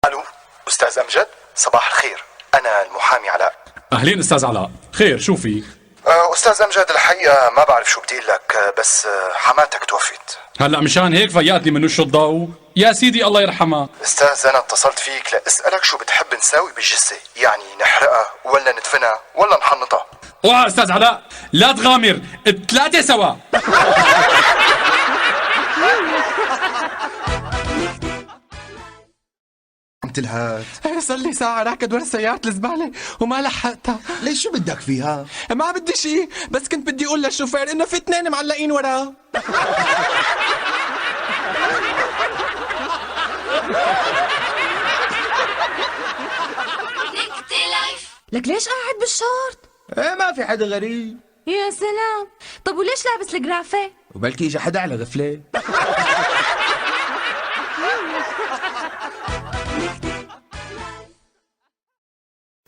الو استاذ امجد، صباح الخير. انا المحامي علاء. اهلين استاذ علاء، خير شو في؟ استاذ امجد، الحقيقه ما بعرف شو بدي لك، بس حماتك توفت. هلا مشان هيك فياتني من وش الضوء؟ يا سيدي الله يرحمها. استاذ انا اتصلت فيك لاسالك شو بتحب نساوي بالجثه، يعني نحرقها ولا ندفنها ولا نحنطها؟ اوعى استاذ علاء، لا تغامر، الثلاثه سوا. عم تلهات؟ صار لي ساعة راكد ورا سيارة الزبالة وما لحقتها. ليش شو بدك فيها؟ ما بدي شي، بس كنت بدي اقول للشوفير انه في اثنين معلقين وراه. لك ليش قاعد بالشورت؟ ايه ما في حدا غريب. يا سلام، طب وليش لابس الجرافة؟ وبلكي اجى حدا على غفلة.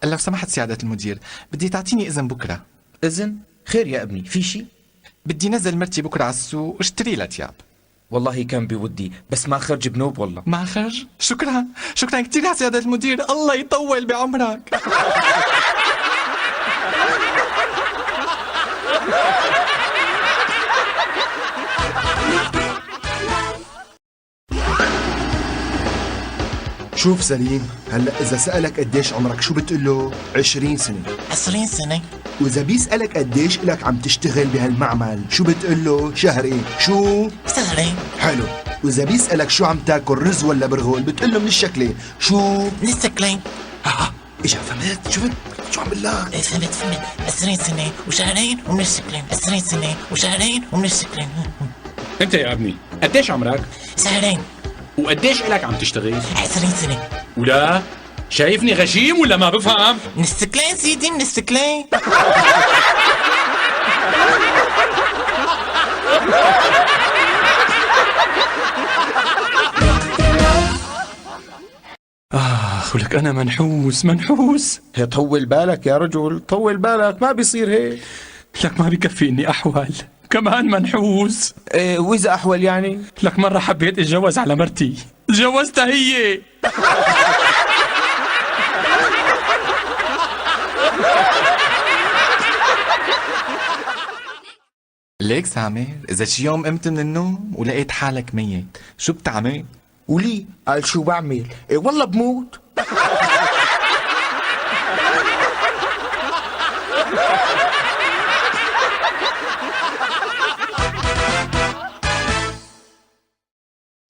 لو سمحت سيادة المدير، بدي تعطيني إذن بكرة. إذن؟ خير يا ابني، في شي؟ بدي نزل مرتي بكرة على السوق واشتري لها تياب. والله كان بودي، بس ما خرج بنوب والله. ما خرج؟ شكرا، شكرا كثير يا سيادة المدير، الله يطول بعمرك. شوف سليم، هلا إذا سألك قديش عمرك شو بتقول له؟ 20 سنة. 20 سنة؟ وإذا بيسألك قديش إلك عم تشتغل بهالمعمل، شو بتقول له؟ شهرين. شو؟ شهرين. حلو. وإذا بيسألك شو عم تاكل، رز ولا برغول، بتقول له من الشكلين. شو؟ من السكلين. إجا فهمت؟ شفت؟ شو عم بقول لك؟ إيه فهمت. 20 سنة وشهرين ومن السكلين. 20 سنة وشهرين ومن السكلين. انت يا ابني قديش عمرك؟ شهرين. وقديش إلك عم تشتغل؟ 20 سنة. ولا شايفني غشيم ولا ما بفهم؟ من السكلين سيدي، من السكلين. ولك أنا منحوس. هي طول بالك يا رجل، طول بالك، ما بيصير هيك. لك ما بكفي إني أحول، كمان منحوس. إيه وإذا أحول يعني؟ لك مرة حبيت اتجوز على مرتي، تجوزتها هي. ليك سامر، إذا شي يوم قمت من النوم ولقيت حالك ميت، شو بتعمل؟ وليه؟ قال شو بعمل؟ إيه والله بموت.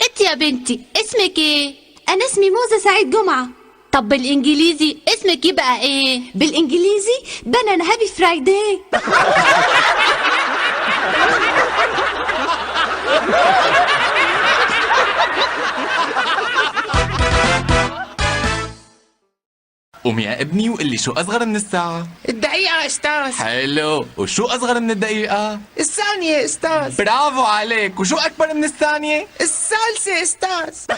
انت يا بنتي اسمك ايه؟ انا اسمي موزة سعيد جمعة. طب بالانجليزي اسمك يبقى ايه؟ بالانجليزي بنانا هابي فرايداي. قوم يا ابني وقل لي شو أصغر من الساعة؟ الدقيقة أستاذ. حلو، وشو أصغر من الدقيقة؟ الثانية أستاذ. برافو عليك، وشو أكبر من الثانية؟ الثالثة أستاذ.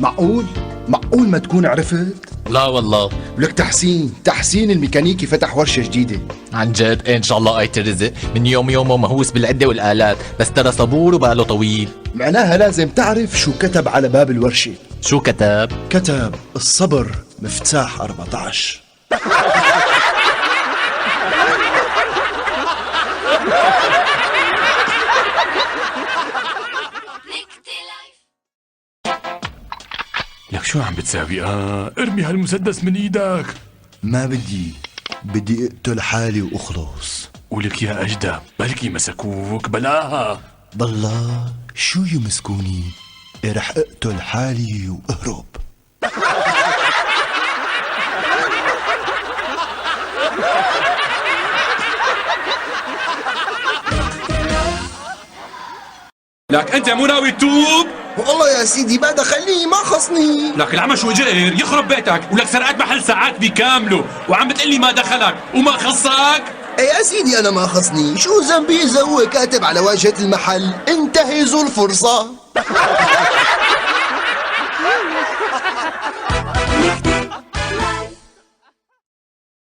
معقول ما تكون عرفت؟ لا والله. ولك تحسين الميكانيكي فتح ورشة جديدة. عن جد؟ إيه ان شاء الله آية الرزق، من يومه مهووس بالعدة والآلات، بس ترى صبور وباله طويل. معناها لازم تعرف شو كتب على باب الورشة. شو كتب؟ كتب الصبر مفتاح 14. لك شو عم بتساوي؟ ارمي هالمسدس من ايدك. ما بدي اقتل حالي واخلص. ولك يا أجدى، بلكي مسكوك بلاها. بالله شو يمسكوني؟ رح اقتل حالي واهرب. لك انت مو ناوي تتوب؟ والله يا سيدي ما دخلني، ما خصني. لك العمى شو جئر يخرب بيتك، ولك سرقت محل ساعات بكامله وعم بتقلي ما دخلك وما خصك. يا سيدي انا ما خصني، شو ذنبي اذا هو كاتب على واجهة المحل انتهزوا الفرصة.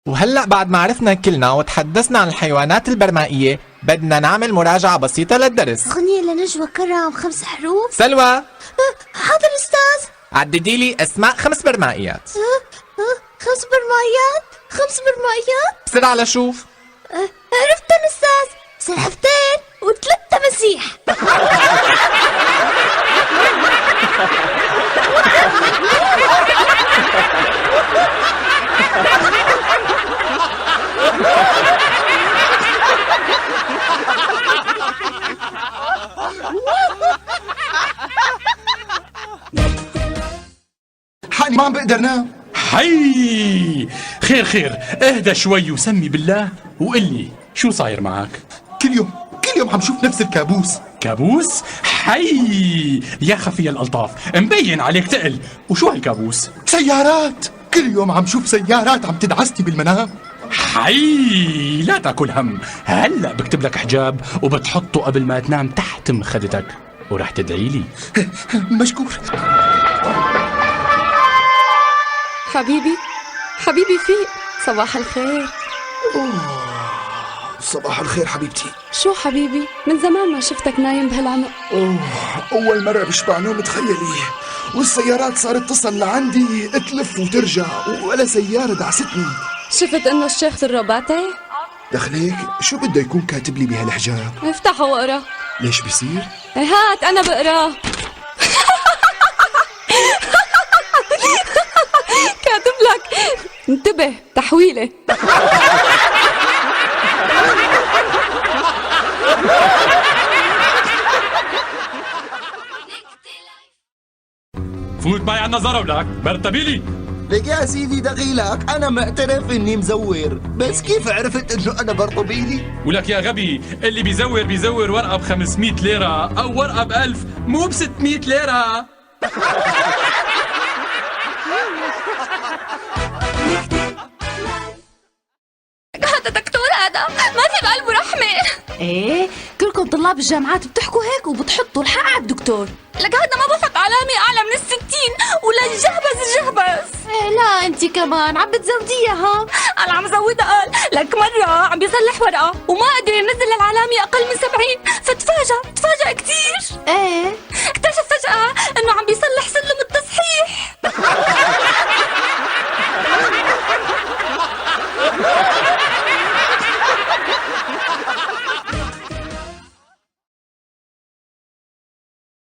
وهلأ بعد ما عرفنا كلنا وتحدثنا عن الحيوانات البرمائية بدنا نعمل مراجعة بسيطة للدرس. أغنية لنجوى كرم 5 حروف. سلوى حاضر أستاذ. عددي لي أسماء 5 برمائيات. 5 برمائيات. 5 برمائيات. بسرعة لشوف. عرفتن أستاذ، سلحفتين و3 تماسيح. حالي ما عم بقدر نام. حي خير خير، اهدى شوي وسمي بالله وقل لي شو صاير معك. كل يوم عم شوف نفس الكابوس. كابوس؟ حي يا خفي الألطاف، مبين عليك تقل. وشو هالكابوس؟ سيارات، كل يوم عم شوف سيارات عم تدعسني بالمنام. حي لا تاكل هم، هلا بكتب لك حجاب وبتحطه قبل ما تنام تحت مخدتك ورح تدعي لي. مشكور. حبيبي فيق. صباح الخير. صباح الخير حبيبتي. شو حبيبي؟ من زمان ما شفتك نايم بهالعمق. أول مرة بشبع نوم تخيلي، والسيارات صارت تصل لعندي تلف وترجع ولا سيارة دعستني. شفت انه الشيخ الروباتي؟ دخليك شو بده يكون كاتب لي بهالحجاب؟ افتحه واقرا. ليش بيصير؟ هات انا بقراه. كاتب لك انتبه تحويله. فوت معي على النظارة ولك برتبي لي. لك يا سيدي دخيلك، أنا معترف إني مزور، بس كيف عرفت إنه أنا برطبيلي؟ ولك يا غبي، اللي بيزور ورقة ب500 ليرة أو ورقة ب1000، مو ب600 ليرة. هذا دكتور، هذا ما في بقلبه رحمة. ايه كلكم طلاب الجامعات بتحكوا هيك وبتحطوا الحق على الدكتور. لك هذا ما بثق علامة أعلى من 60 ولا الجهبز. ايه لا انت كمان عم بتزوديها. ها أنا عم زودها. قال لك مرة عم بيصلح ورقة وما قدر ينزل العلامة أقل من 70، فتفاجأ كتير. ايه اكتشف فجأة إنه عم بيصلح